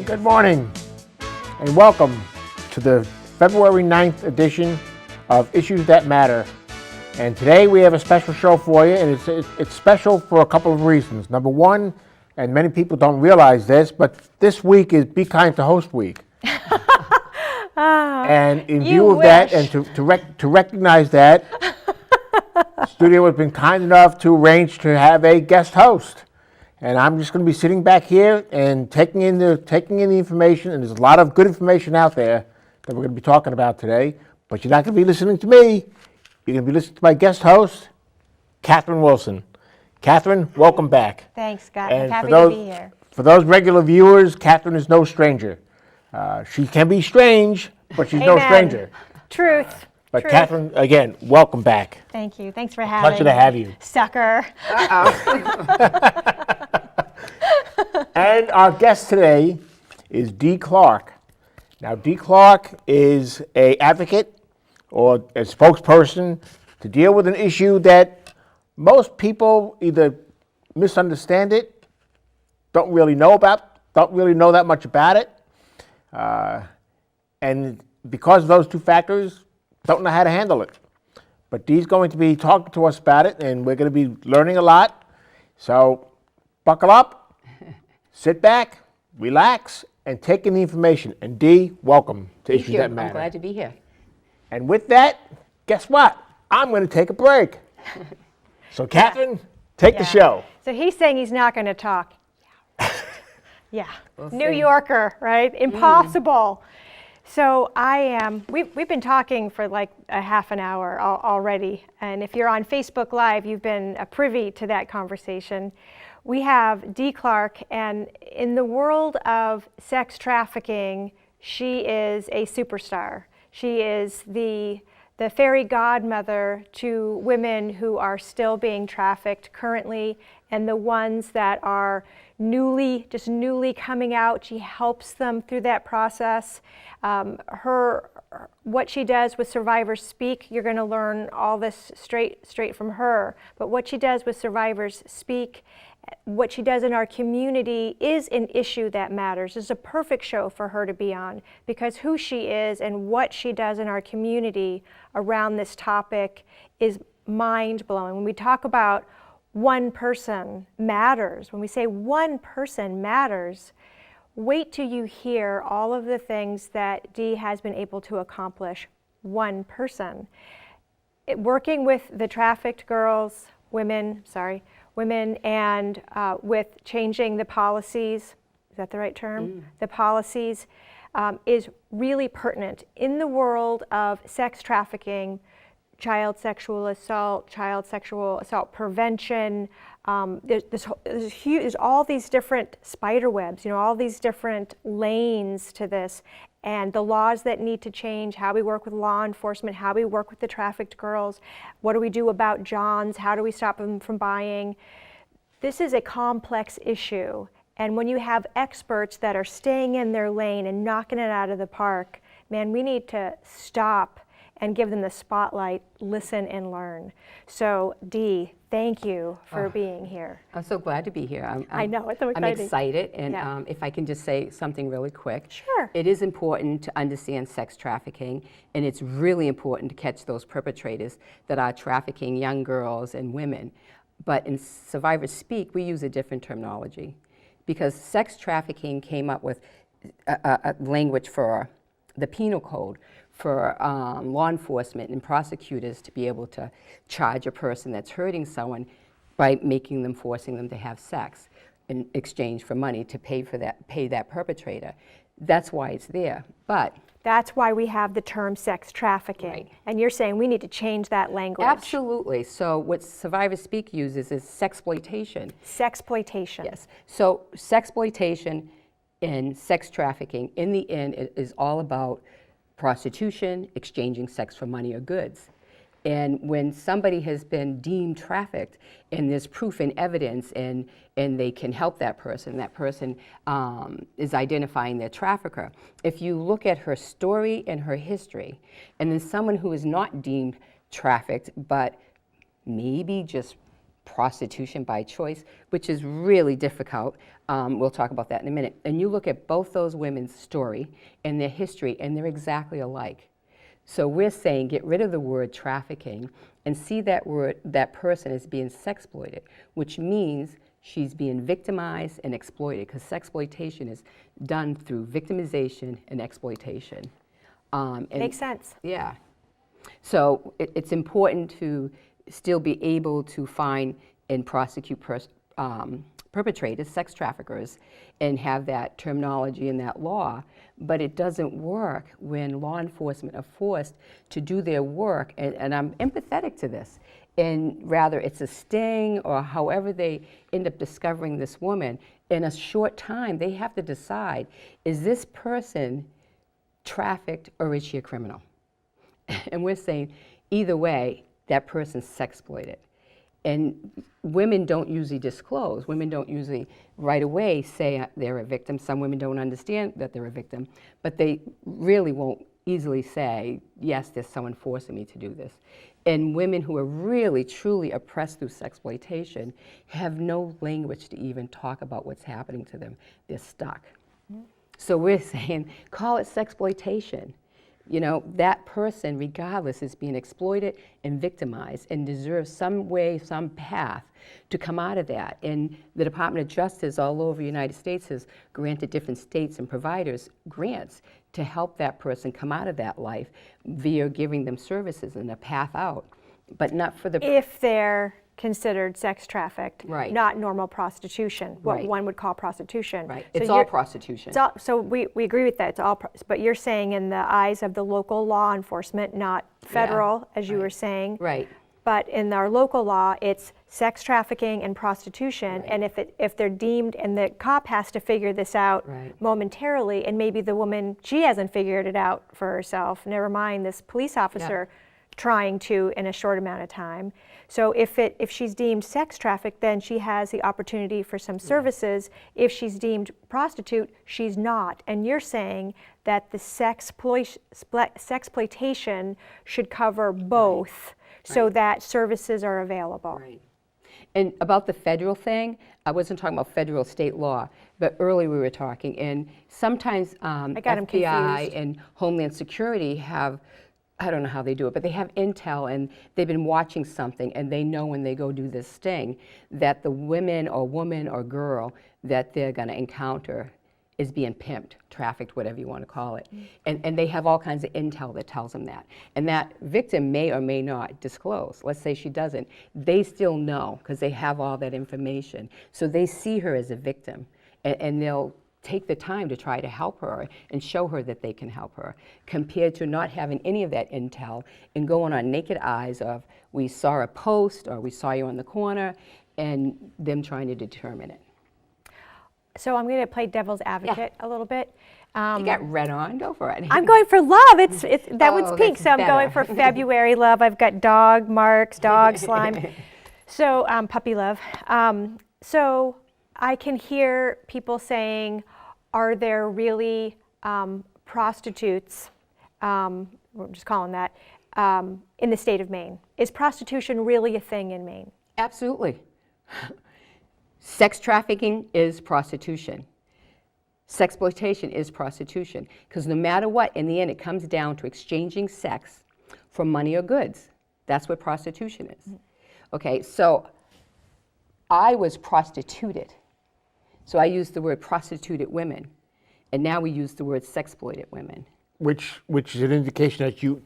Good morning and welcome to the February 9th edition of Issues That Matter. And today we have a special show for you, and it's special for a couple of reasons. Number one, and many people don't realize this, but this week is Be Kind to Host Week. And in view of that, and to recognize that, the studio has been kind enough to arrange to have a guest host. And I'm just going to be sitting back here and taking in the information, and there's a lot of good information out there that we're going to be talking about today. But you're not going to be listening to me. You're going to be listening to my guest host, Catherine Wilson. Catherine, welcome back. Thanks, Scott. And I'm happy to be here. For those regular viewers, Catherine is no stranger. She can be strange, but she's no stranger. Truth. But Truth. Catherine, again, welcome back. Thank you. Thanks for having me. Pleasure to have you. Sucker. And our guest today is Dee Clarke. Now, Dee Clarke is an advocate or a spokesperson to deal with an issue that most people either misunderstand it, don't really know that much about it, and because of those two factors, don't know how to handle it. But Dee's going to be talking to us about it, and we're going to be learning a lot. So buckle up, sit back, relax, and take in the information. And Dee, welcome to Issues That Matter. I'm glad to be here. And with that, guess what? I'm going to take a break. So Catherine, take the show. So he's saying he's not going to talk. Yeah. We'll New see. Yorker, right? Impossible. So we've been talking for like a half an hour already. And if you're on Facebook Live, you've been privy to that conversation. We have Dee Clarke, and in the world of sex trafficking, she is a superstar. She is the fairy godmother to women who are still being trafficked currently, and the ones that are newly coming out. She helps them through that process. What she does with Survivors Speak, you're going to learn all this straight from her. But what she does with Survivors Speak, what she does in our community is an issue that matters. It's a perfect show for her to be on, because who she is and what she does in our community around this topic is mind-blowing. When we talk about one person matters, when we say one person matters, wait till you hear all of the things that Dee has been able to accomplish. One person. Working with the trafficked girls, women, and with changing the policies, is that the right term? The policies is really pertinent. In the world of sex trafficking, child sexual assault prevention, there's all these different spider webs, all these different lanes to this, and the laws that need to change, how we work with law enforcement, how we work with the trafficked girls, what do we do about Johns, how do we stop them from buying. This is a complex issue, and when you have experts that are staying in their lane and knocking it out of the park, man, we need to stop and give them the spotlight, listen and learn. So Dee, thank you for being here. I'm so glad to be here. I know, it's so exciting. I'm excited, and if I can just say something really quick. Sure. It is important to understand sex trafficking, and it's really important to catch those perpetrators that are trafficking young girls and women. But in Survivors Speak, we use a different terminology, because sex trafficking came up with a language for the penal code for law enforcement and prosecutors to be able to charge a person that's hurting someone by forcing them to have sex in exchange for money to pay that perpetrator. That's why it's there. But that's why we have the term sex trafficking. Right. And you're saying we need to change that language. Absolutely. So what Survivors Speak uses is sexploitation. Sexploitation. Yes. So sexploitation and sex trafficking, in the end, it is all about prostitution, exchanging sex for money or goods. And when somebody has been deemed trafficked and there's proof and evidence and they can help that person is identifying their trafficker. If you look at her story and her history, and then someone who is not deemed trafficked but maybe just prostitution by choice, which is really difficult We'll talk about that in a minute. And you look at both those women's story and their history, and they're exactly alike. So we're saying get rid of the word trafficking and see that person as being sexploited, which means she's being victimized and exploited, because sexploitation is done through victimization and exploitation. Makes sense. Yeah. So it's important to still be able to find and prosecute perpetrators, sex traffickers, and have that terminology in that law, but it doesn't work when law enforcement are forced to do their work, and I'm empathetic to this, and rather it's a sting or however they end up discovering this woman, in a short time they have to decide, is this person trafficked or is she a criminal? And we're saying either way, that person's sexploited. And women don't usually disclose. Women don't usually right away say they're a victim. Some women don't understand that they're a victim, but they really won't easily say, yes, there's someone forcing me to do this. And women who are really, truly oppressed through sexploitation have no language to even talk about what's happening to them. They're stuck. Mm-hmm. So we're saying, call it sexploitation. You know, that person, regardless, is being exploited and victimized and deserves some way, some path to come out of that. And the Department of Justice all over the United States has granted different states and providers grants to help that person come out of that life via giving them services and a path out, but not for the... If they're considered sex trafficked, right, not normal prostitution, what right, one would call prostitution. Right. So it's all prostitution. It's all, so we agree with that. It's all, but you're saying in the eyes of the local law enforcement, not federal, yeah, as you were saying. Right. But in our local law, it's sex trafficking and prostitution. Right. And if they're deemed, and the cop has to figure this out right, momentarily, and maybe the woman, she hasn't figured it out for herself. Never mind this police officer trying to in a short amount of time. So if she's deemed sex trafficked, then she has the opportunity for some services. If she's deemed prostitute, she's not. And you're saying that the sexploitation should cover both, so that services are available. Right. And about the federal thing, I wasn't talking about federal state law, but earlier we were talking, and sometimes FBI and Homeland Security have, I don't know how they do it, but they have intel and they've been watching something, and they know when they go do this sting that the woman or girl that they're going to encounter is being pimped, trafficked, whatever you want to call it. And they have all kinds of intel that tells them that. And that victim may or may not disclose. Let's say she doesn't. They still know because they have all that information. So they see her as a victim, and they'll take the time to try to help her and show her that they can help her, compared to not having any of that intel and going on naked eyes of, we saw a post or we saw you on the corner, and them trying to determine it. So I'm going to play devil's advocate a little bit. You got red on, go for it. I'm going for love. It's that one's pink, that's so I'm better. going for February love. I've got dog marks, dog slime, so puppy love. So I can hear people saying, are there really prostitutes, we're just calling that, in the state of Maine? Is prostitution really a thing in Maine? Absolutely. Sex trafficking is prostitution. Sexploitation is prostitution. Because no matter what, in the end, it comes down to exchanging sex for money or goods. That's what prostitution is. Okay, so I was prostituted. So I used the word prostituted women. And now we use the word sexploited women. Which is an indication that you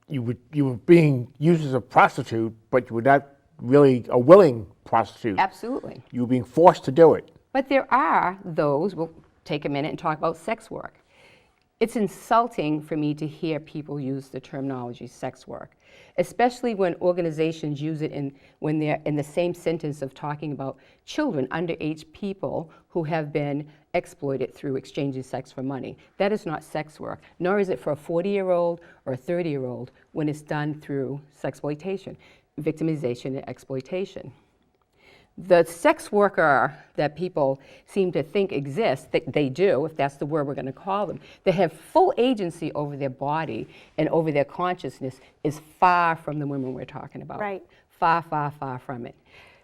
were being used as a prostitute, but you were not really a willing prostitute. Absolutely. You were being forced to do it. But there are those, we'll take a minute and talk about sex work. It's insulting for me to hear people use the terminology sex work, especially when organizations use it when they're in the same sentence of talking about children, underage people who have been exploited through exchanging sex for money. That is not sex work, nor is it for a 40-year-old or a 30-year-old when it's done through sexploitation, victimization, and exploitation. The sex worker that people seem to think exists, that they do, if that's the word we're going to call them, they have full agency over their body and over their consciousness, is far from the women we're talking about. Right. Far, far, far from it.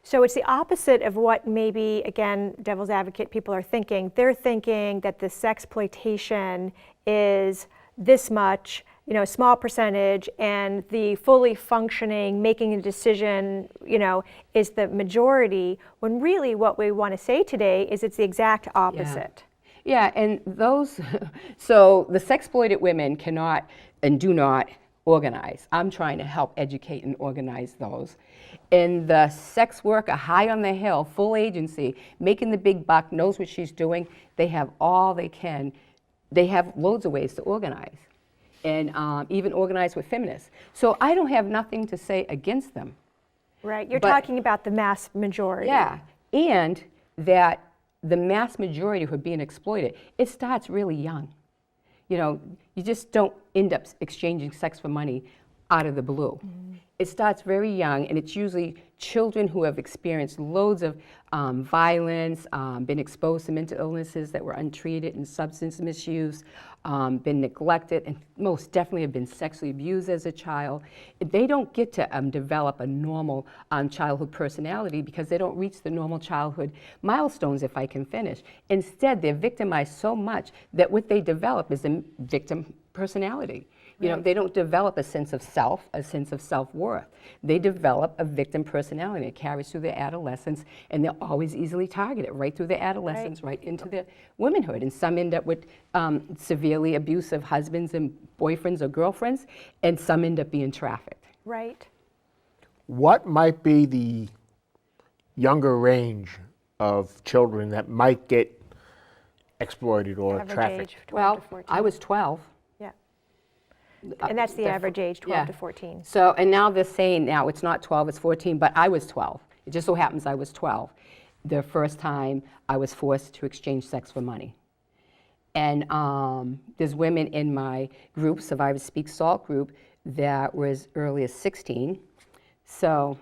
So it's the opposite of what maybe, again, devil's advocate people are thinking. They're thinking that the sexploitation is this much, you know, a small percentage, and the fully functioning, making a decision, you know, is the majority, when really what we want to say today is it's the exact opposite. Yeah, and those, so the sexploited women cannot and do not organize. I'm trying to help educate and organize those. And the sex worker, high on the hill, full agency, making the big buck, knows what she's doing, they have all they can. They have loads of ways to organize, and even organize with feminists. So I don't have nothing to say against them. Right, you're But- talking about the mass majority. Yeah, and that the mass majority who are being exploited, it starts really young. You know, you just don't end up exchanging sex for money out of the blue. It starts very young, and it's usually children who have experienced loads of violence, been exposed to mental illnesses that were untreated, and substance misuse, been neglected, and most definitely have been sexually abused as a child. They don't get to develop a normal childhood personality because they don't reach the normal childhood milestones, if I can finish. Instead, they're victimized so much that what they develop is a victim personality. You know, they don't develop a sense of self, a sense of self-worth. They develop a victim personality. It carries through their adolescence, and they're always easily targeted right through their adolescence, right into their womanhood. And some end up with severely abusive husbands and boyfriends or girlfriends, and some end up being trafficked. Right. What might be the younger range of children that might get exploited or Average trafficked? age, 12 Well, to 14. I was 12. Yeah. And that's the average age, 12 to 14. So, and now they're saying now it's not 12, it's 14, but I was 12. It just so happens I was 12. The first time I was forced to exchange sex for money. And there's women in my group, Survivors Speak SALT group, that were as early as 16. So,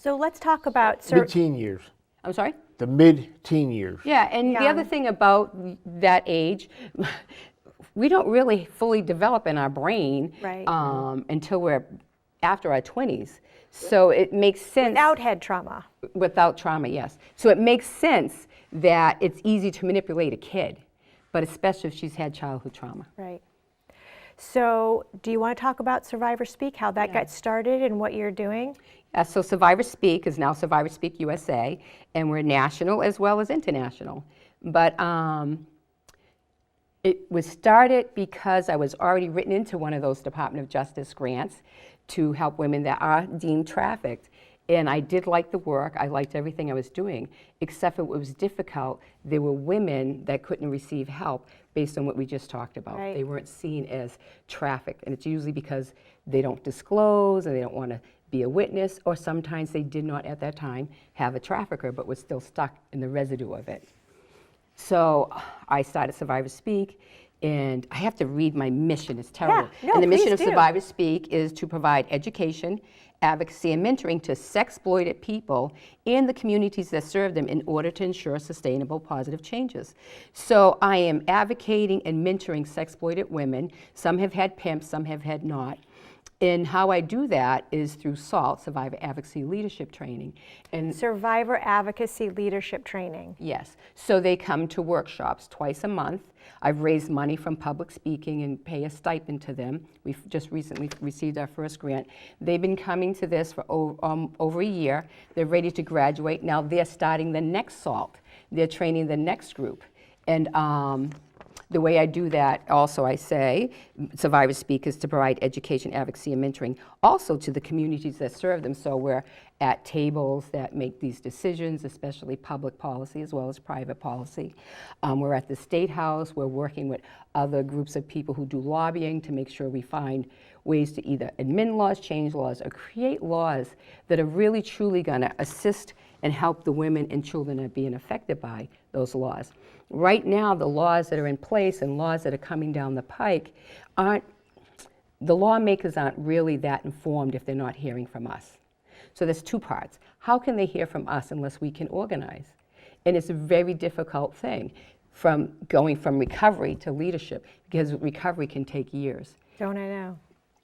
So let's talk about Mid-teen years. I'm sorry? The mid-teen years. Yeah, and the other Young. thing about that age, we don't really fully develop in our brain Right. until we're after our 20s. So it makes sense. without head trauma. Without trauma, yes. So it makes sense that it's easy to manipulate a kid, but especially if she's had childhood trauma. Right. So do you want to talk about Survivor Speak, how that got started and what you're doing? So Survivor Speak is now Survivor Speak USA, and we're national as well as international. But it was started because I was already written into one of those Department of Justice grants to help women that are deemed trafficked. And I did like the work, I liked everything I was doing, except for it was difficult. There were women that couldn't receive help based on what we just talked about. Right. They weren't seen as trafficked, and it's usually because they don't disclose and they don't want to be a witness, or sometimes they did not at that time have a trafficker but was still stuck in the residue of it. So I started Survivor Speak, and I have to read my mission, it's terrible. Yeah, no, and the mission please of do. Survivor Speak is to provide education, advocacy, and mentoring to sexploited people and the communities that serve them in order to ensure sustainable positive changes. So I am advocating and mentoring sexploited women. Some have had pimps, some have had not. And how I do that is through SALT, Survivor Advocacy Leadership Training. And Survivor Advocacy Leadership Training. yes, so they come to workshops twice a month. I've raised money from public speaking and pay a stipend to them. We've just recently received our first grant. They've been coming to this for over a year. They're ready to graduate. Now they're starting the next SALT. They're training the next group. And the way I do that, also I say, Survivor Speak is to provide education, advocacy, and mentoring also to the communities that serve them. So we're at tables that make these decisions, especially public policy as well as private policy. We're at the State House. We're working with other groups of people who do lobbying to make sure we find ways to either amend laws, change laws, or create laws that are really truly going to assist and help the women and children that are being affected by those laws. Right now, the laws that are in place and laws that are coming down the pike the lawmakers aren't really that informed if they're not hearing from us. So there's two parts. How can they hear from us unless we can organize? And it's a very difficult thing from going from recovery to leadership, because recovery can take years. Don't I know?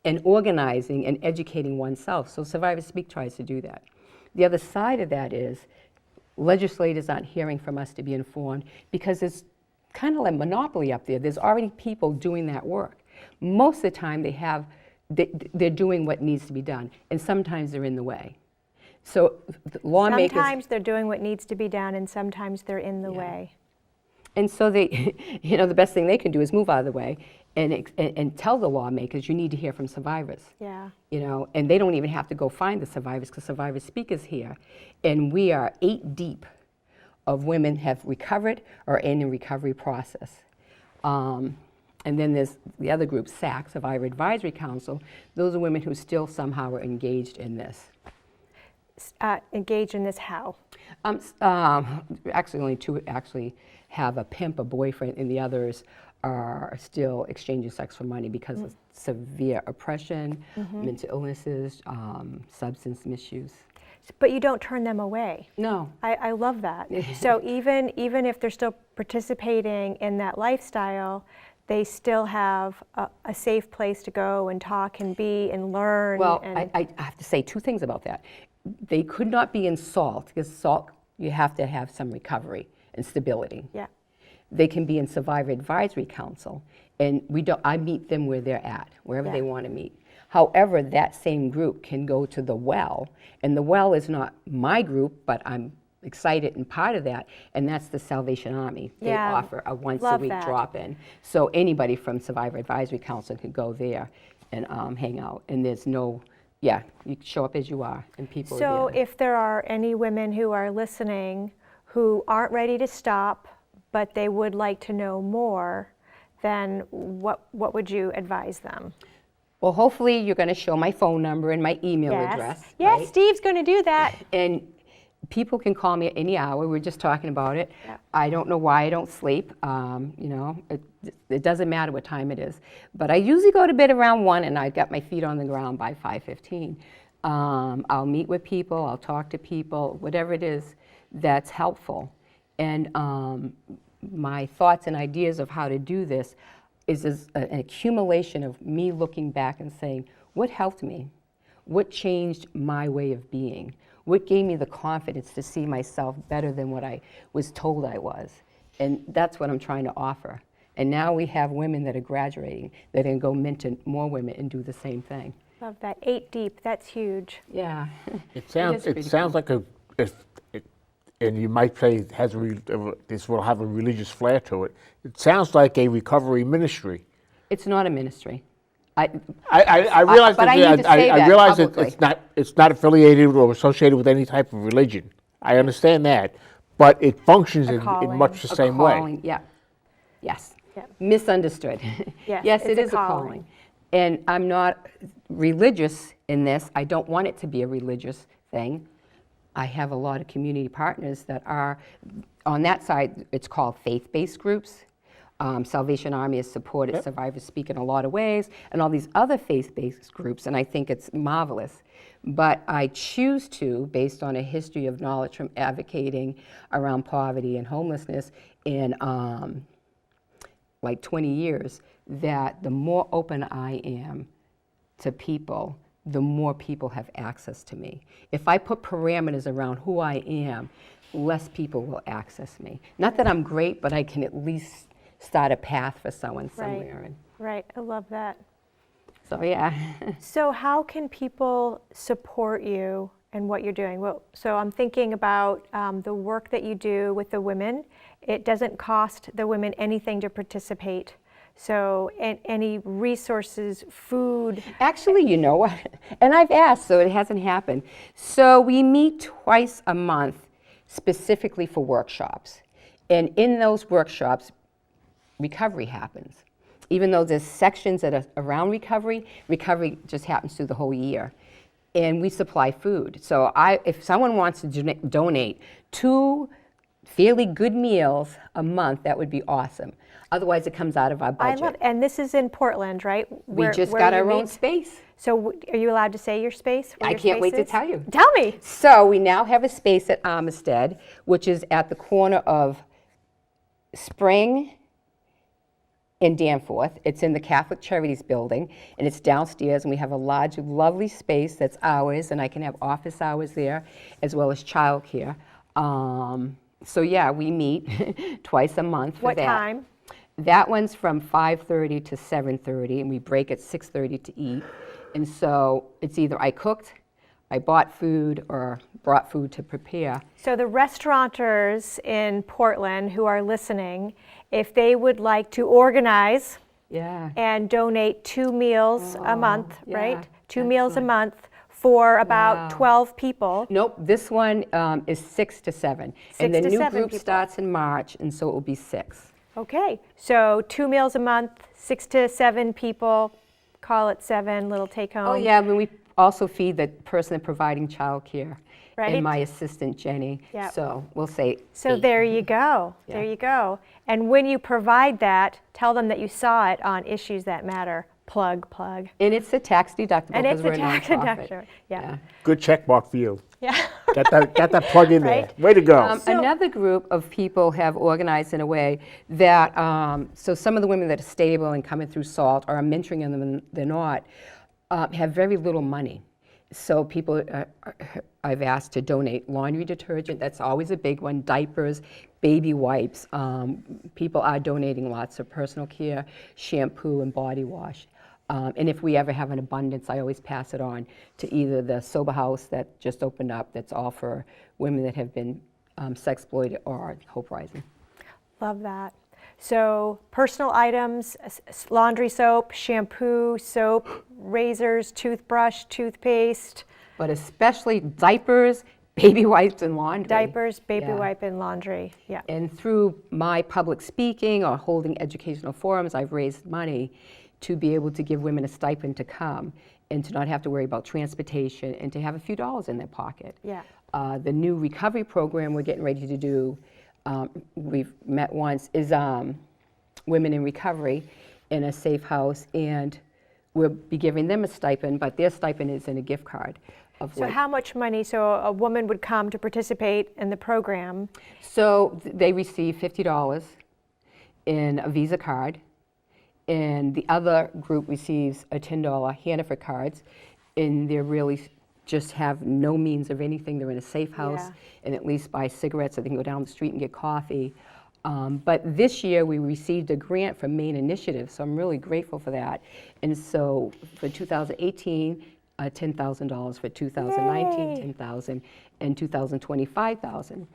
And organizing and educating oneself. So Survivor Speak tries to do that. The other side of that is legislators aren't hearing from us to be informed because there's kind of like a monopoly up there. There's already people doing that work. Most of the time they're doing what needs to be done, and sometimes they're in the way. So the lawmakers... Sometimes they're doing what needs to be done, and sometimes they're in the way. And so they, the best thing they can do is move out of the way and tell the lawmakers, you need to hear from survivors. Yeah. And they don't even have to go find the survivors because Survivor Speak is here. And we are 8 deep of women have recovered or in a recovery process. And then there's the other group, SAC, Survivor Advisory Council. Those are women who still somehow are engaged in this. Engage in this how? Actually, only 2 actually have a pimp, a boyfriend, and the others are still exchanging sex for money because of severe oppression, mental illnesses, substance misuse. But you don't turn them away. No. I love that. So even if they're still participating in that lifestyle, they still have a safe place to go and talk and be and learn. Well, and I have to say 2 things about that. They could not be in SALT, because SALT, you have to have some recovery and stability. yeah. They can be in Survivor Advisory Council, and I meet them where they're at, wherever they want to meet. However, that same group can go to the Well, and the Well is not my group, but I'm excited and part of that, and that's the Salvation Army. They Yeah, offer a once a love week that. drop-in. So anybody from Survivor Advisory Council could go there and hang out, and there's no, you show up as you are, and people are So there. if there are any women who are listening who aren't ready to stop, but they would like to know more, then what would you advise them? Well, hopefully you're going to show my phone number and my email address. Yes, right? Steve's going to do that. And people can call me at any hour. We were just talking about it. Yeah. I don't know why I don't sleep. It doesn't matter what time it is. But I usually go to bed around 1, and I got my feet on the ground by 5:15. I'll meet with people. I'll talk to people, whatever it is that's helpful. And my thoughts and ideas of how to do this is an accumulation of me looking back and saying, what helped me? What changed my way of being? What gave me the confidence to see myself better than what I was told I was? And that's what I'm trying to offer. And now we have women that are graduating that can go mentor more women and do the same thing. Love that. 8 deep. That's huge. Yeah. It sounds like and you might say it has this will have a religious flair to it. It sounds like a recovery ministry. It's not a ministry. I realize but I need to say I that realize that publicly. it's not affiliated or associated with any type of religion. I understand that, but it functions in calling. much the A same way. calling, yeah. Yes. Yeah. Misunderstood. Yes, Yes, it's it a is a calling. calling. And I'm not religious in this. I don't want it to be a religious thing. I have a lot of community partners that are, on that side, it's called faith-based groups. Salvation Army has supported Survivors Speak in a lot of ways, and all these other faith-based groups, and I think it's marvelous. But I choose to, based on a history of knowledge from advocating around poverty and homelessness in like 20 years, that the more open I am to people, the more people have access to me. If I put parameters around who I am, less people will access me. Not that I'm great, but I can at least start a path for someone somewhere. And Right. I love that. so, yeah. So how can people support you and what you're doing? Well, so I'm thinking about the work that you do with the women. It doesn't cost the women anything to participate. So any resources, food. Actually, you know what? And I've asked, so it hasn't happened. So we meet twice a month specifically for workshops. And in those workshops, recovery happens. Even though there's sections that are around recovery, recovery just happens through the whole year. And we supply food. So if someone wants to donate 2 fairly good meals a month, that would be awesome. Otherwise, it comes out of our budget. I love, and this is in Portland, right? We just where got you our own meet? space. So are you allowed to say your space? where I your can't space wait to is? tell you. Tell me. So we now have a space at Armistead, which is at the corner of Spring in Danforth. It's in the Catholic Charities building, and it's downstairs, and we have a large, lovely space that's ours, and I can have office hours there, as well as childcare. So yeah, we meet twice a month for What that. time? That one's from 5:30 to 7:30, and we break at 6:30 to eat. And so it's either I cooked, I bought food, or brought food to prepare. So the restaurateurs in Portland who are listening, if they would like to organize Yeah. and donate 2 meals a month, yeah, right? 2 meals a excellent. month for about Wow. 12 people. Nope, this one is 6 to 7. 6 and the to new 7 group people. starts in March, and so it will be 6. Okay, so 2 meals a month, 6 to 7 people, call it 7, little take home. Oh yeah, I mean, we also feed the person providing childcare. Right. And my assistant, Jenny. Yep. So we'll say So 8. there you go, there Yeah. you go. And when you provide that, tell them that you saw it on Issues That Matter. Plug, plug. And it's a tax deductible And it's because a we're tax nonprofit. deduction, yeah. Good check mark for you. Yeah. Got that plug in there. Right. Way to go. Another group of people have organized in a way that, so some of the women that are stable and coming through SALT, or I'm mentoring them and they're not, have very little money. So people, I've asked to donate laundry detergent, that's always a big one, diapers, baby wipes. People are donating lots of personal care, shampoo and body wash. And if we ever have an abundance, I always pass it on to either the sober house that just opened up, that's all for women that have been sexploited, or Hope Rising. Love that. So personal items, laundry soap, shampoo, soap, razors, toothbrush, toothpaste, But especially diapers, baby wipes, and laundry. diapers, baby Yeah. wipe, and laundry. Yeah. And through my public speaking or holding educational forums, I've raised money to be able to give women a stipend to come and to not have to worry about transportation and to have a few dollars in their pocket. Yeah. The new recovery program we're getting ready to do, we've met once, is Women in Recovery in a safe house, and we'll be giving them a stipend, but their stipend is in a gift card. Of So like, how much money, so a woman would come to participate in the program? so they receive $50 in a Visa card, and the other group receives a $10 Hannaford cards, and they're really just have no means of anything. They're in a safe house, Yeah. and at least buy cigarettes so they can go down the street and get coffee. But this year we received a grant from Maine Initiative, so I'm really grateful for that. And so for 2018, $10,000, for 2019, Yay. $10,000, and 2020, $5,000.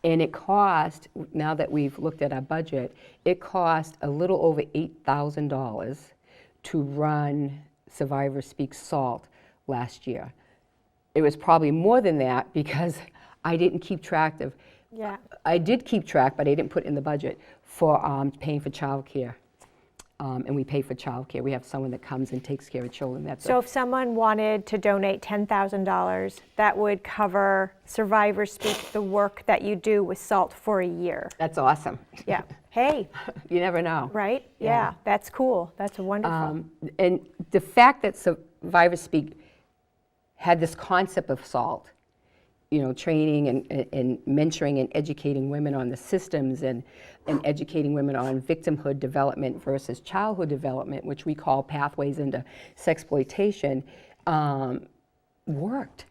And it cost, now that we've looked at our budget, it cost a little over $8,000 to run Survivor Speak SALT last year. It was probably more than that because I didn't keep track of, Yeah. I did keep track, but I didn't put in the budget for paying for childcare. And we pay for childcare. We have someone that comes and takes care of children. That's So if someone wanted to donate $10,000, that would cover Survivor Speak, the work that you do with SALT for a year. that's awesome. Yeah. Hey, You never know. right? Yeah. Yeah, that's cool. That's wonderful. And the fact that Survivor Speak had this concept of SALT, you know, training and mentoring and educating women on the systems and educating women on victimhood development versus childhood development, which we call pathways into sexploitation, worked.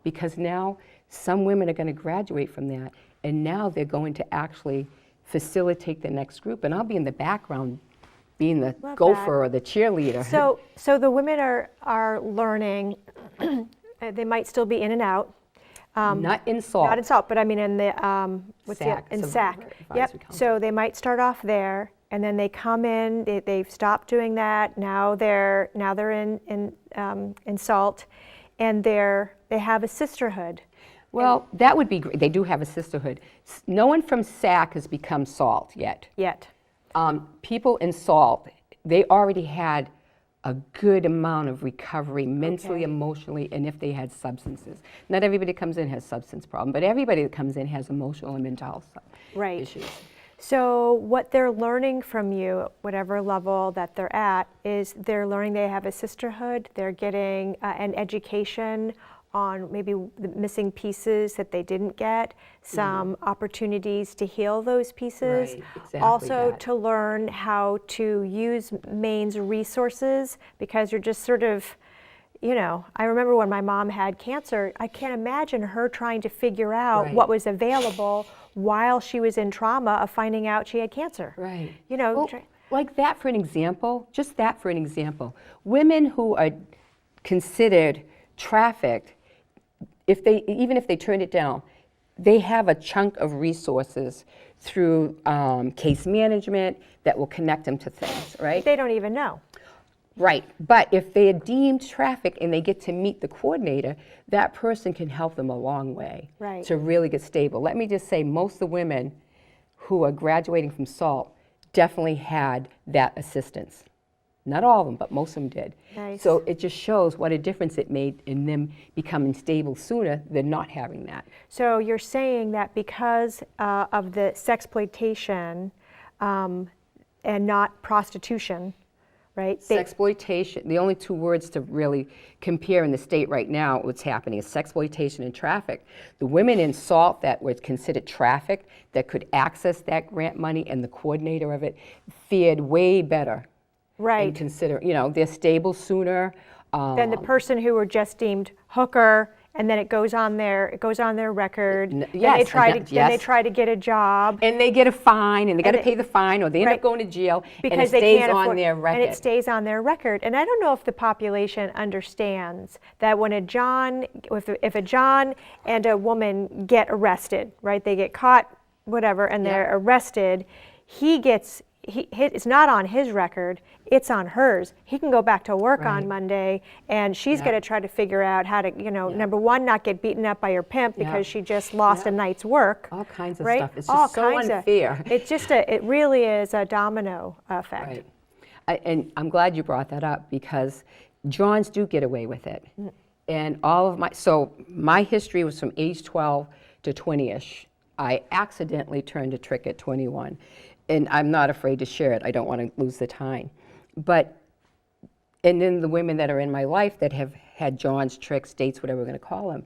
Because now some women are going to graduate from that, and now they're going to actually facilitate the next group. And I'll be in the background being the Love gopher or the cheerleader. So the women are learning, they might still be in and out. Not in SALT. Not in SALT, but I mean in the, what's SAC, the, in Survivor SAC. Advisory Yep, Council. so they might start off there, and then they come in, they've stopped doing that, now they're in SALT, and they have a sisterhood. Well, that would be great. They do have a sisterhood. No one from SAC has become SALT yet. People in SALT, they already had a good amount of recovery mentally, Okay. emotionally, and if they had substances. Not everybody that comes in has substance problem, but everybody that comes in has emotional and mental health Right. issues. So what they're learning from you, at whatever level that they're at, is they're learning they have a sisterhood, they're getting an education on maybe the missing pieces that they didn't get, some opportunities to heal those pieces. Right, exactly also that. to learn how to use Maine's resources, because you're just sort of, you know, I remember when my mom had cancer, I can't imagine her trying to figure out Right. what was available while she was in trauma of finding out she had cancer. Right. You know, Well, like that for an example, just that for an example. Women who are considered trafficked, even if they turn it down, they have a chunk of resources through case management that will connect them to things, right? they don't even know. Right, but if they are deemed trafficked and they get to meet the coordinator, that person can help them a long way Right. to really get stable. Let me just say, most of the women who are graduating from SALT definitely had that assistance. Not all of them, but most of them did. Nice. So it just shows what a difference it made in them becoming stable sooner than not having that. So you're saying that because of the sexploitation and not prostitution, right? Sexploitation, the only two words to really compare in the state right now, what's happening is sexploitation and traffic. The women in SALT that were considered trafficked, that could access that grant money, and the coordinator of it fared way better. Right. And consider, you know, they're stable sooner. Then the person who were just deemed hooker, and then it goes on their record. Yes, Then they try to yes. then they try to get a job. And they get a fine, and they got to it- pay the fine, or they end right. up going to jail, and Because it they stays can't on afford, their record. and it stays on their record. And I don't know if the population understands that when if a John and a woman get arrested, right? They get caught, whatever, and they're arrested. It's not on his record, it's on hers. He can go back to work Right. on Monday, and she's Yeah. got to try to figure out how to, number one, not get beaten up by her pimp because she just lost a night's work. All kinds of right? stuff. It's All just so kinds of- unfair. it really is a domino effect. Right. And I'm glad you brought that up, because Johns do get away with it. And all of my history was from age 12 to 20-ish. I accidentally turned a trick at 21. And I'm not afraid to share it. I don't want to lose the time. And then the women that are in my life that have had John's tricks, dates, whatever we're going to call them,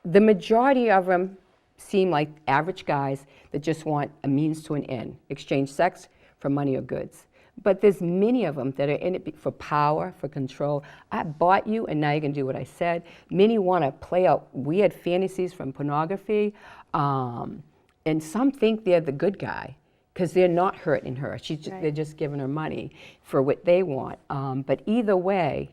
the majority of them seem like average guys that just want a means to an end, exchange sex for money or goods. But there's many of them that are in it for power, for control. I bought you, and now you're going to do what I said. Many want to play out weird fantasies from pornography, and some think they're the good guy, because they're not hurting her. They're just giving her money for what they want. But either way,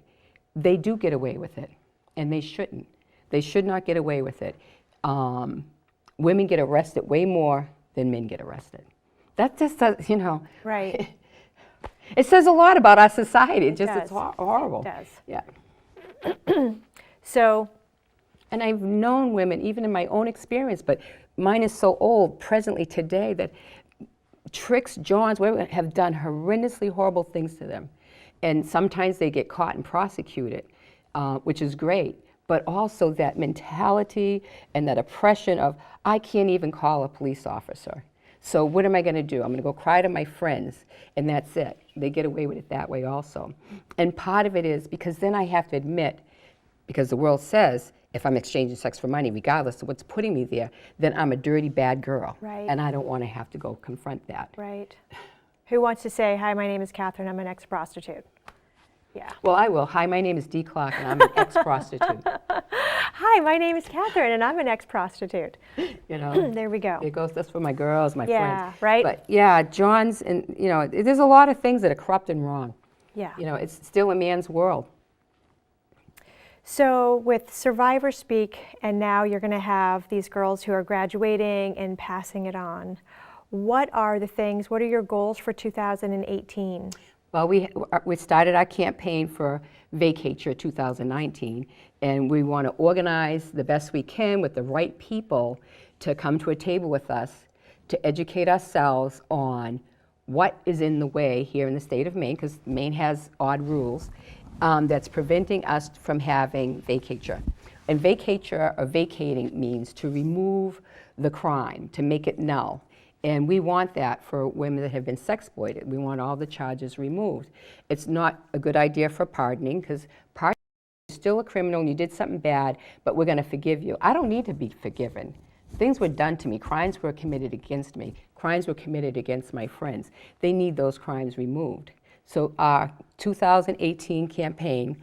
they do get away with it, and they shouldn't. They should not get away with it. Women get arrested way more than men get arrested. That just says, Right. it says a lot about our society. It's does. horrible. It does. Yeah. So, And I've known women, even in my own experience, but mine is so old, presently today, that tricks, Johns, whatever, have done horrendously horrible things to them. And sometimes they get caught and prosecuted, which is great. But also that mentality and that oppression of, I can't even call a police officer. So what am I going to do? I'm going to go cry to my friends, and that's it. They get away with it that way also. And part of it is because then I have to admit, because the world says, if I'm exchanging sex for money, regardless of what's putting me there, then I'm a dirty, bad girl. Right. And I don't want to have to go confront that. right. Who wants to say, hi, my name is Catherine, I'm an ex-prostitute? Yeah. Well, I will. Hi, my name is Dee Clarke, and I'm an ex-prostitute. Hi, my name is Catherine, and I'm an ex-prostitute. You know, There we go. there goes. That's for my girls, my Yeah, friends. right? But yeah, John's, and there's a lot of things that are corrupt and wrong. Yeah. It's still a man's world. So with Survivor Speak, and now you're going to have these girls who are graduating and passing it on. What are your goals for 2018? Well, we started our campaign for Vacature 2019, and we want to organize the best we can with the right people to come to a table with us to educate ourselves on what is in the way here in the state of Maine, because Maine has odd rules, that's preventing us from having vacature. And vacature, or vacating, means to remove the crime, to make it null. And we want that for women that have been sexploited. We want all the charges removed. It's not a good idea for pardoning, because pardoning is still a criminal and you did something bad, but we're going to forgive you. I don't need to be forgiven. Things were done to me. Crimes were committed against me. Crimes were committed against my friends. They need those crimes removed. So our 2018 campaign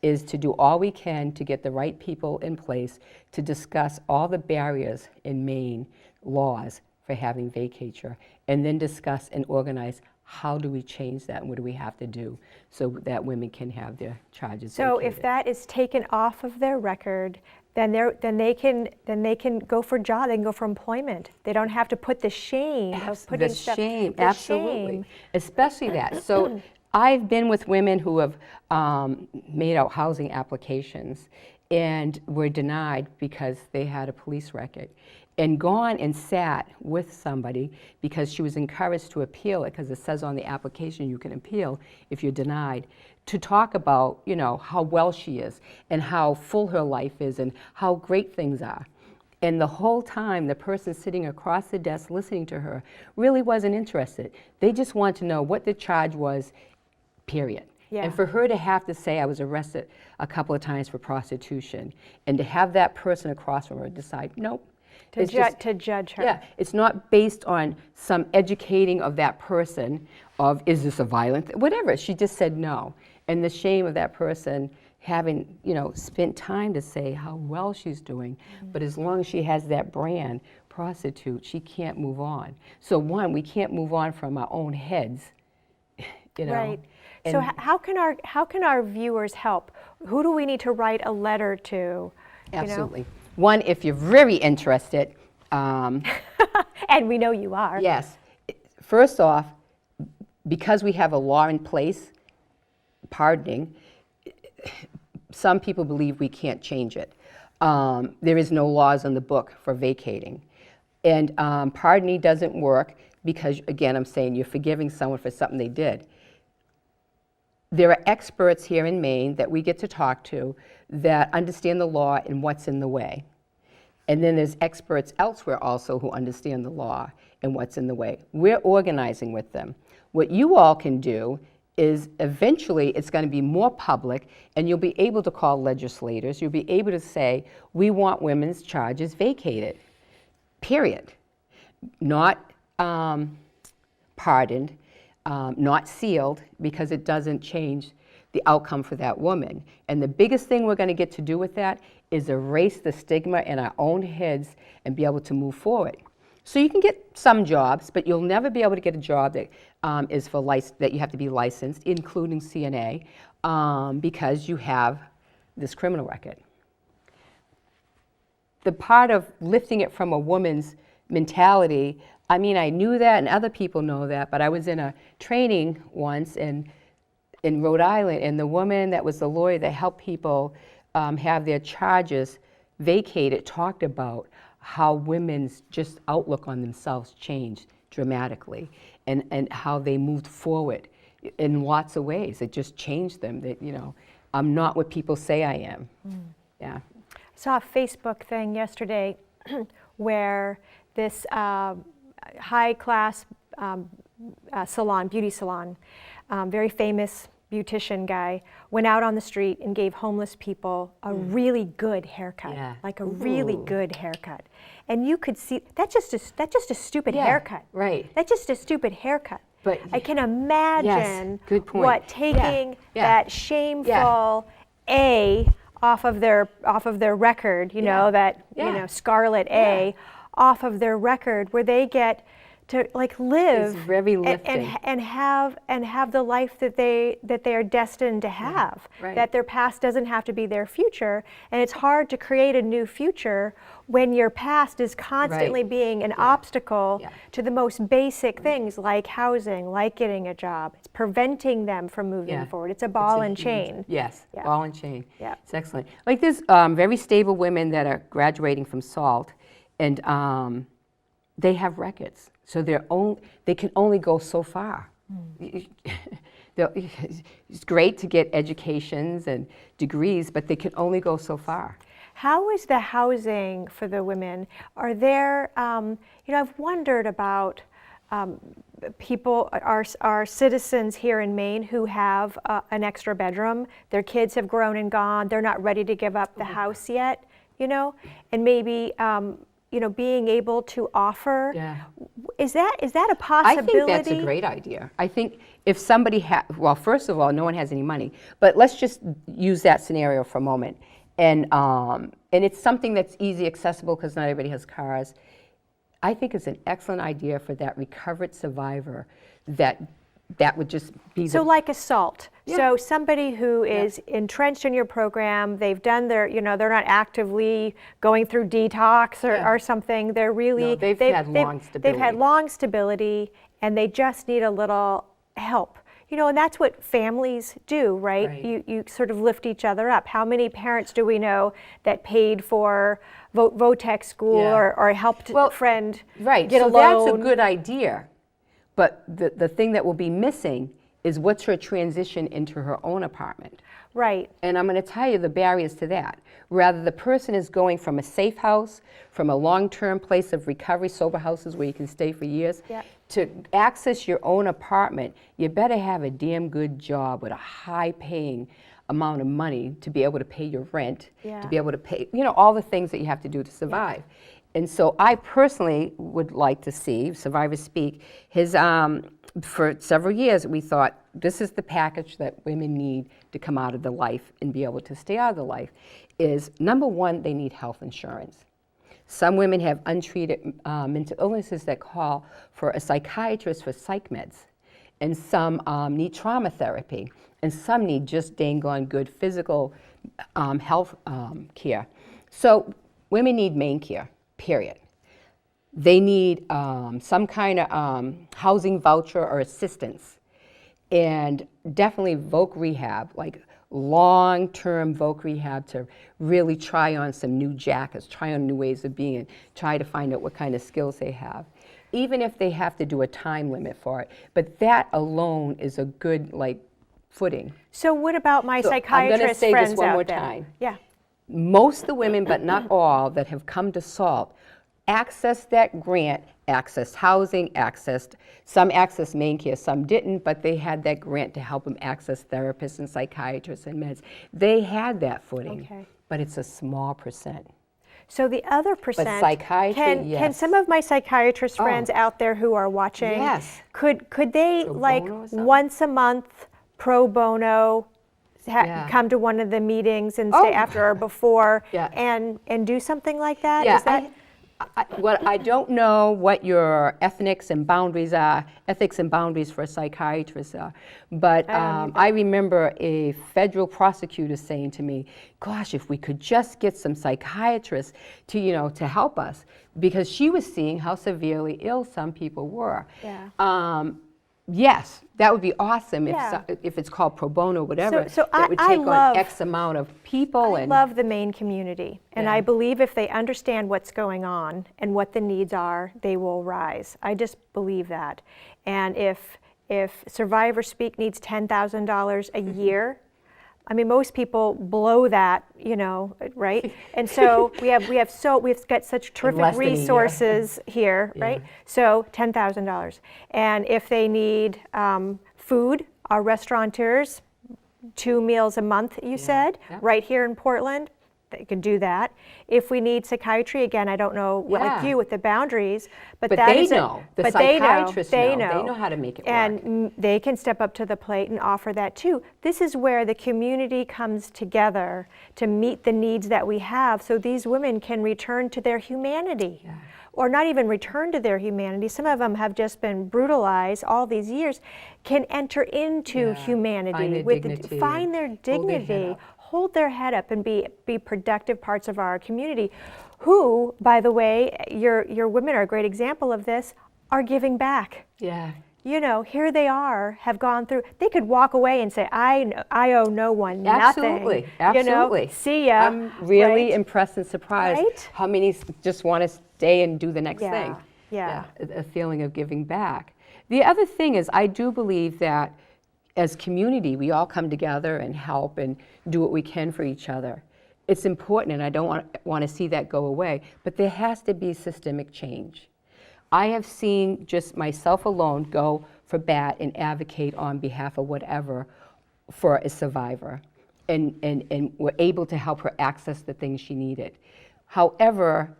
is to do all we can to get the right people in place to discuss all the barriers in Maine laws for having vacatur, and then discuss and organize how do we change that and what do we have to do so that women can have their charges So vacated. if that is taken off of their record, then they can go for job. They can go for employment. They don't have to put the shame of putting the stuff. shame, the absolutely, shame. especially that. So I've been with women who have made out housing applications and were denied because they had a police record, and gone and sat with somebody because she was encouraged to appeal it, because it says on the application you can appeal if you're denied, to talk about, you know, how well she is and how full her life is and how great things are. And the whole time, the person sitting across the desk listening to her really wasn't interested. They just wanted to know what the charge was, period. Yeah. And for her to have to say, I was arrested a couple of times for prostitution, and to have that person across from her decide, nope. To judge her. Yeah, it's not based on some educating of that person of, is this a violent, whatever. She just said no. And the shame of that person having, you know, spent time to say how well she's doing, but as long as she has that brand, prostitute, she can't move on. So one, we can't move on from our own heads, you know. Right. So how can our viewers help? Who do we need to write a letter to? Absolutely. One, if you're very interested, And we know you are. yes. First off, because we have a law in place, pardoning, some people believe we can't change it. There is no laws on the book for vacating. And pardoning doesn't work because, again, I'm saying you're forgiving someone for something they did. There are experts here in Maine that we get to talk to that understand the law and what's in the way. And then there's experts elsewhere also who understand the law and what's in the way. We're organizing with them. What you all can do is eventually it's going to be more public, and you'll be able to call legislators. You'll be able to say, we want women's charges vacated, period. Not pardoned, not sealed, because it doesn't change the outcome for that woman. And the biggest thing we're going to get to do with that is erase the stigma in our own heads and be able to move forward. So you can get some jobs, but you'll never be able to get a job that is for that you have to be licensed, including CNA, because you have this criminal record. The part of lifting it from a woman's mentality, I mean, I knew that and other people know that, but I was in a training once in Rhode Island, and the woman that was the lawyer that helped people have their charges vacated talked about how women's just outlook on themselves changed dramatically, and how they moved forward in lots of ways. It just changed them. That, you know, I'm not what people say I am. Yeah. I saw a Facebook thing yesterday where this high-class beauty salon, very famous beautician guy, went out on the street and gave homeless people a really good haircut, Yeah. like a really good haircut. And you could see, that's just a stupid Yeah, haircut. right. That's just a stupid haircut. But I can imagine good point. what taking Yeah. that shameful A off of their record, you know, that you know, Scarlet A off of their record, where they get to like live It's very lifting. and have the life that they are destined to have. right. That their past doesn't have to be their future, and it's hard to create a new future when your past is constantly Right. being an obstacle Yeah. to the most basic things like housing, like getting a job. It's preventing them from moving Yeah. forward. It's a ball and huge- chain. Yes, Yeah. ball and chain. Yeah. It's excellent. Like there's very stable women that are graduating from SALT, and they have records. So they can only go so far. It's great to get educations and degrees, but they can only go so far. How is the housing for the women? Are there, you know, I've wondered about people, our citizens here in Maine who have an extra bedroom. Their kids have grown and gone. They're not ready to give up the house yet, you know, and maybe you know, being able to offer. Yeah. Is that a I possibility? think that's a great idea. I think if somebody well, first of all, no one has any money, but let's just use that scenario for a moment. And it's something that's easy accessible because not everybody has cars. I think it's an excellent idea for that recovered survivor that would just be So like assault. Yeah. So somebody who is entrenched in your program, they've done their, you know, they're not actively going through detox or something. They're really, No, they've had long They've had stability. long stability and they just need a little help. You know, and that's what families do, right? Right. You sort of lift each other up. How many parents do we know that paid for VOTEC school Yeah. or helped a friend Right, get so a loan? that's a good idea. But the thing that will be missing is what's her transition into her own apartment. Right. And I'm going to tell you the barriers to that. Rather, the person is going from a safe house, from a long-term place of recovery, sober houses where you can stay for years, Yeah. to access your own apartment, you better have a damn good job with a high-paying amount of money to be able to pay your rent, Yeah. to be able to pay, you know, all the things that you have to do to survive. And so I personally would like to see Survivors Speak. For several years, we thought this is the package that women need to come out of the life and be able to stay out of the life. Is number one, they need health insurance. Some women have untreated mental illnesses that call for a psychiatrist for psych meds. And some need trauma therapy. And some need just dang gone good physical health care. So women need Maine care, period. They need some kind of housing voucher or assistance. And definitely voc rehab, like long-term voc rehab to really try on some new jackets, try on new ways of being, try to find out what kind of skills they have. Even if they have to do a time limit for it. But that alone is a good, like, footing. So what about my So psychiatrist I'm going to say friends this one out more there? time. Yeah. Most of the women, but not all, that have come to SALT access that grant, accessed housing, some accessed Maine care, some didn't, but they had that grant to help them access therapists and psychiatrists and meds. They had that footing, Okay. but it's a small percent. So the other percent, psychiatry, can yes. some of my psychiatrist friends out there who are watching, Yes. could they Pro like bono or something? once a month pro bono Yeah. come to one of the meetings and stay after or before Yeah. and do something like that? Yeah, Is that I don't know what your ethics and boundaries for a psychiatrist are, but I remember a federal prosecutor saying to me, "Gosh, if we could just get some psychiatrists to help us," because she was seeing how severely ill some people were. Yeah. Yes, that would be awesome Yeah. if it's called pro bono, whatever. So that would I take love- on X amount of people. I love the Maine community, and Yeah. I believe if they understand what's going on and what the needs are, they will rise. I just believe that. And if Survivors Speak needs $10,000 a year, I mean, most people blow that, right? And so we've got such terrific less than a year. resources here, right? So $10,000. And if they need food, our restaurateurs, 2 meals a month, you said, yeah. right here in Portland, they could do that. If we need psychiatry, again, I don't know, like Yeah. you with the boundaries, but But that they is know. The but they know. psychiatrists They know. know. They know how to make it work. And they can step up to the plate and offer that too. This is where the community comes together to meet the needs that we have so these women can return to their humanity. Yeah. Or not even return to their humanity. Some of them have just been brutalized all these years, can enter into Yeah. humanity. Find their dignity find their and hold their head dignity, up. hold their head up and be productive parts of our community, who, by the way, your women are a great example of this, are giving back. Yeah. Here they are, have gone through, they could walk away and say, I owe no one nothing. Absolutely, absolutely. See ya. I'm really right? impressed and surprised Right? how many just want to stay and do the next Yeah, thing. yeah. A feeling of giving back. The other thing is, I do believe that as community, we all come together and help and do what we can for each other. It's important, and I don't want to see that go away, but there has to be systemic change. I have seen just myself alone go for bat and advocate on behalf of whatever for a survivor. And were able to help her access the things she needed. However,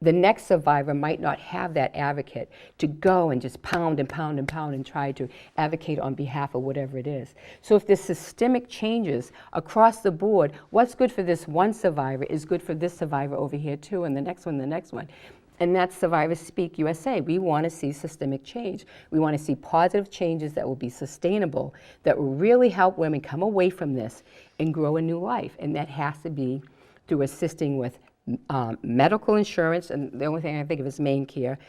the next survivor might not have that advocate to go and just pound and pound and pound and try to advocate on behalf of whatever it is. So if there's systemic changes across the board, what's good for this one survivor is good for this survivor over here too, and the next one, the next one. And that's Survivors Speak USA. We want to see systemic change. We want to see positive changes that will be sustainable, that will really help women come away from this and grow a new life. And that has to be through assisting with medical insurance, and the only thing I think of is Maine Care,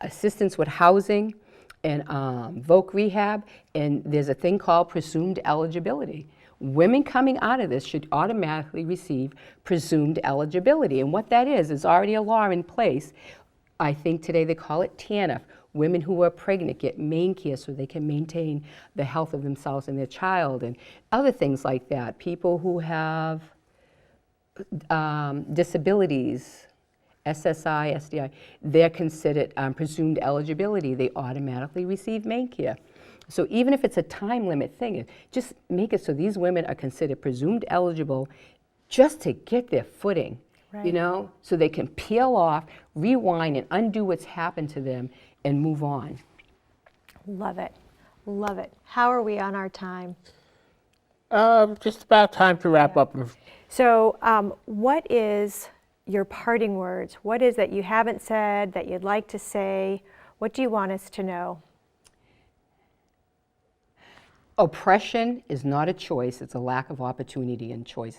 assistance with housing, and voc rehab, and there's a thing called presumed eligibility. Women coming out of this should automatically receive presumed eligibility. And what that is already a law in place. I think today they call it TANF. Women who are pregnant get Maine Care so they can maintain the health of themselves and their child, and other things like that. People who have disabilities, SSI, SDI, they're considered presumed eligibility. They automatically receive Maine Care. So even if it's a time limit thing, just make it so these women are considered presumed eligible just to get their footing, you know, so they can peel off, rewind, and undo what's happened to them and move on. Love it. Love it. How are we on our time? Just about time to wrap up. So what is your parting words? What is that you haven't said that you'd like to say? What do you want us to know? Oppression is not a choice, it's a lack of opportunity and choice.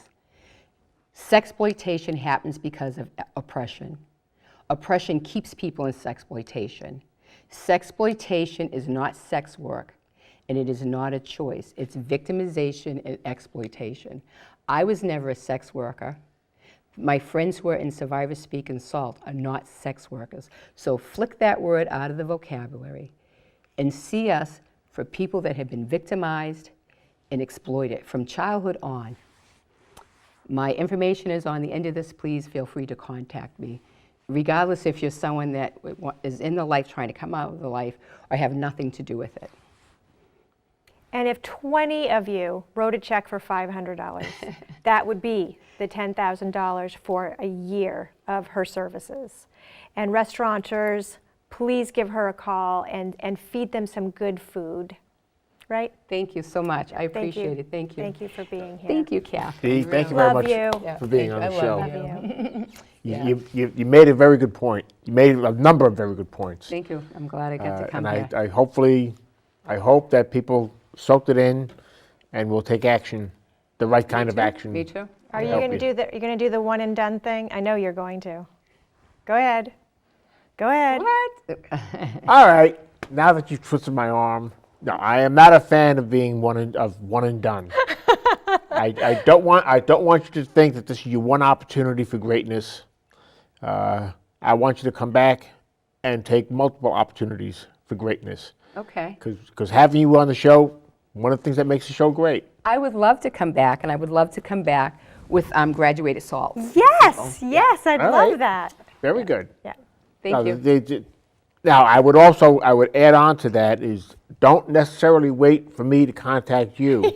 Sexploitation happens because of oppression. Oppression keeps people in sexploitation. Sexploitation is not sex work, and it is not a choice. It's victimization and exploitation. I was never a sex worker. My friends who are in Survivors Speak and SALT are not sex workers. So flick that word out of the vocabulary and see us for people that have been victimized and exploited from childhood on. My information is on the end of this. Please feel free to contact me, regardless if you're someone that is in the life trying to come out of the life or have nothing to do with it. And if 20 of you wrote a check for $500, that would be the $10,000 for a year of her services. And restaurateurs, please give her a call and feed them some good food, right? Thank you so much. I appreciate it. Thank you. Thank you for being here. Thank you, Kath. Steve, thank you very Love much you. for being on the show. Love you. You made a very good point. You made a number of very good points. Thank you. I'm glad I got to come and here. I hope that people soaked it in and will take action, the right kind of action. Me too. Are you going to do the? You're going to do the one and done thing? I know you're going to. Go ahead. Go ahead. What? All right. Now that you've twisted my arm, no, I am not a fan of being one and done. I don't want you to think that this is your one opportunity for greatness. I want you to come back and take multiple opportunities for greatness. Okay. Because having you on the show, one of the things that makes the show great. I would love to come back, and I would love to come back with graduated salts. Yes, yes, I'd All love right. that. Very good. Yeah. Thank you. Now, I would add on to that is don't necessarily wait for me to contact you.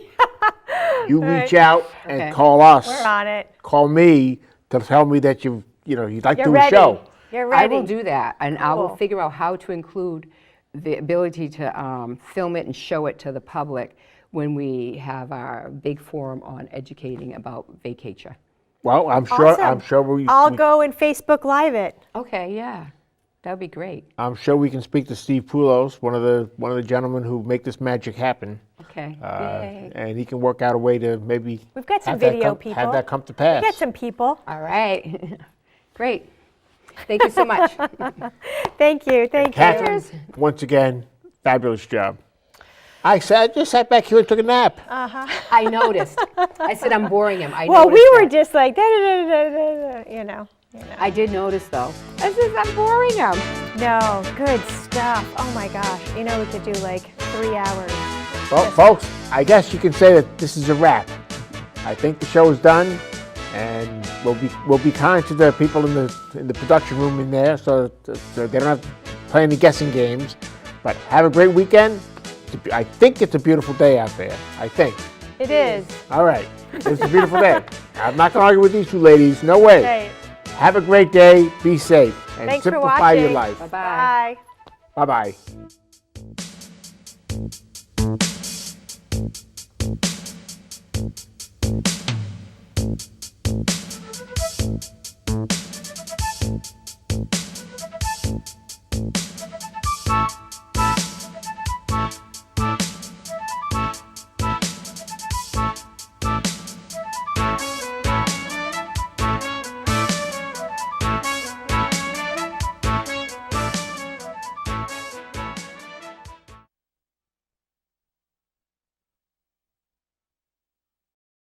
You reach out and Okay. call us. We're on it. Call me to tell me that you'd like to You're do ready. a show. You're I ready. will do that, and I will Cool. figure out how to include the ability to film it and show it to the public when we have our big forum on educating about vacatur. Well, I'm Awesome. sure I'll go and Facebook Live it. Okay, yeah, that would be great. I'm sure we can speak to Steve Poulos, one of the gentlemen who make this magic happen, Okay, yay. and he can work out a way to maybe We've got some have that video come- people. have that come to pass. We got some people. All right, great. Thank you so much. Thank you. Thank you. Catherine, once again, fabulous job. I just sat back here and took a nap. I noticed. I said I'm boring him. I Well, noticed we were that. just like, da, da, da, da, da, da, you know. I did notice though. I said I'm boring him. No, good stuff. Oh my gosh. You know, we could do like 3 hours. Well, folks, I guess you can say that this is a wrap. I think the show is done, and we'll be kind to the people in the production room in there, so they don't have to play any guessing games. But have a great weekend. I think it's a beautiful day out there. I think. It is. All right. It's a beautiful day. I'm not going to argue with these two ladies. No way. Right. Have a great day. Be safe. And Thanks for simplify your watching. life. Bye-bye. Bye. Bye-bye.